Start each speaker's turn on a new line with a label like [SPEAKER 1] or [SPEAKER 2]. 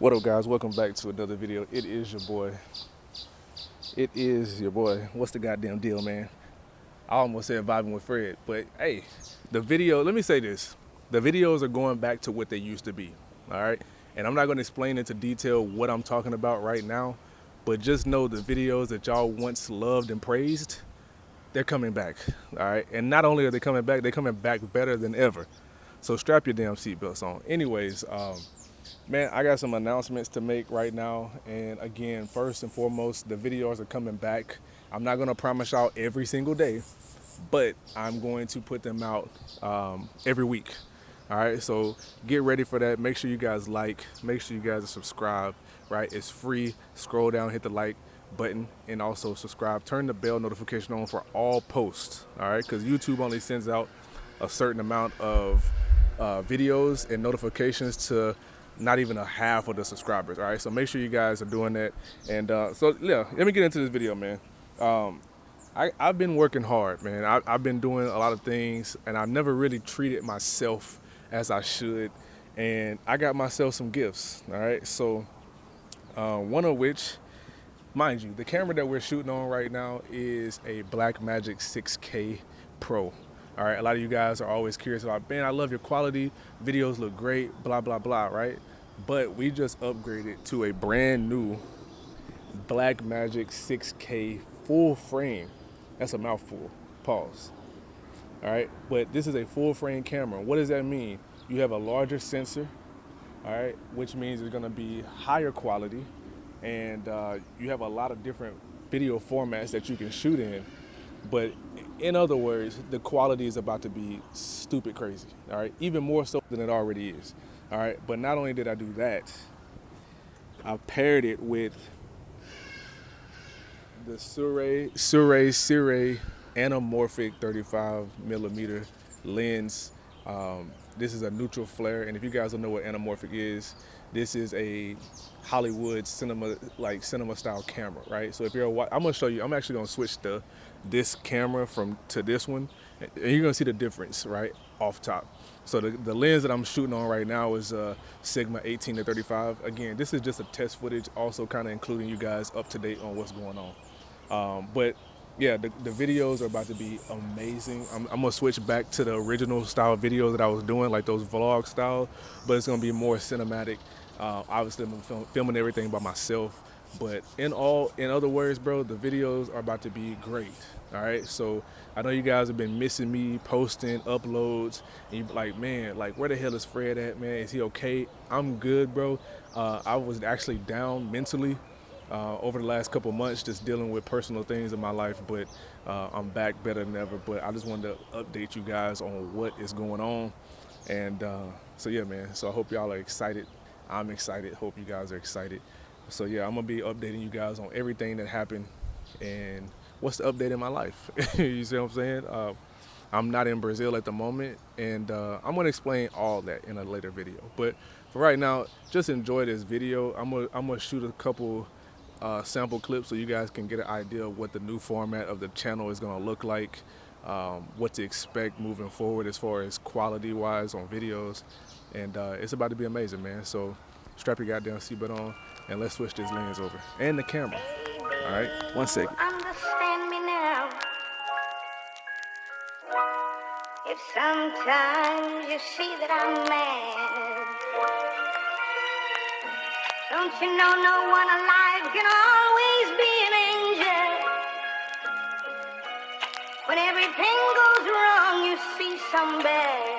[SPEAKER 1] What up, guys? Welcome back to another video. It is your boy. What's the goddamn deal, man? I almost said vibing with Fred, but hey, let me say this. The videos are going back to what they used to be, all right? And I'm not going to explain into detail what I'm talking about right now, but just know the videos that y'all once loved and praised, they're coming back, all right? And not only are they coming back, they're coming back better than ever. So strap your damn seatbelts on. Anyways, man, I got some announcements to make right now. And again, first and foremost, the videos are coming back. I'm not going to promise y'all every single day, but I'm going to put them out every week. All right, so get ready for that. Make sure you guys like, make sure you guys subscribe, right? It's free. Scroll down, hit the like button, and also subscribe. Turn the bell notification on for all posts, all right? Because YouTube only sends out a certain amount of videos and notifications to not even a half of the subscribers, all right? So make sure you guys are doing that. And so yeah, let me get into this video, man. I've been working hard, man. I've been doing a lot of things, and I've never really treated myself as I should. And I got myself some gifts, all right? So one of which, mind you, the camera that we're shooting on right now is a Blackmagic 6K Pro. All right, a lot of you guys are always curious about, man, I love your quality, videos look great, blah, blah, blah, right? But we just upgraded to a brand new Blackmagic 6K full frame. That's a mouthful, pause. All right, but this is a full frame camera. What does that mean? You have a larger sensor, all right, which means it's gonna be higher quality, and you have a lot of different video formats that you can shoot in. But in other words, the quality is about to be stupid crazy, all right? Even more so than it already is, all right? But not only did I do that, I paired it with the Suiri anamorphic 35 millimeter lens. This is a neutral flare, and if you guys don't know what anamorphic is, this is a Hollywood cinema style camera, right? So if you're I'm gonna show you. I'm actually gonna switch this camera to this one, and you're gonna see the difference right off top. So the lens that I'm shooting on right now is Sigma 18 to 35. Again, this is just a test footage, also kind of including you guys up to date on what's going on. But yeah, the videos are about to be amazing. I'm gonna switch back to the original style videos that I was doing, like those vlog style, but it's gonna be more cinematic. Obviously, I'm filming everything by myself, but in other words, bro, the videos are about to be great. All right, so I know you guys have been missing me posting uploads, and you're like, man, like where the hell is Fred at, man? Is he okay? I'm good, bro. I was actually down mentally over the last couple months, just dealing with personal things in my life, but I'm back better than ever. But I just wanted to update you guys on what is going on. And so yeah, man, so I hope y'all are excited. I'm excited. Hope you guys are excited. So yeah, I'm gonna be updating you guys on everything that happened and what's the update in my life. You see what I'm saying? I'm not in Brazil at the moment, and I'm gonna explain all that in a later video. But for right now, just enjoy this video. I'm gonna shoot a couple sample clips so you guys can get an idea of what the new format of the channel is gonna look like, what to expect moving forward as far as quality wise on videos, and it's about to be amazing, man. So strap your goddamn seatbelt on and let's switch this lens over and the camera. All right, 1 second.
[SPEAKER 2] Understand me now. If sometimes you see that I'm mad, don't you know no one alive can always be an angel? When everything goes wrong, you see some bad.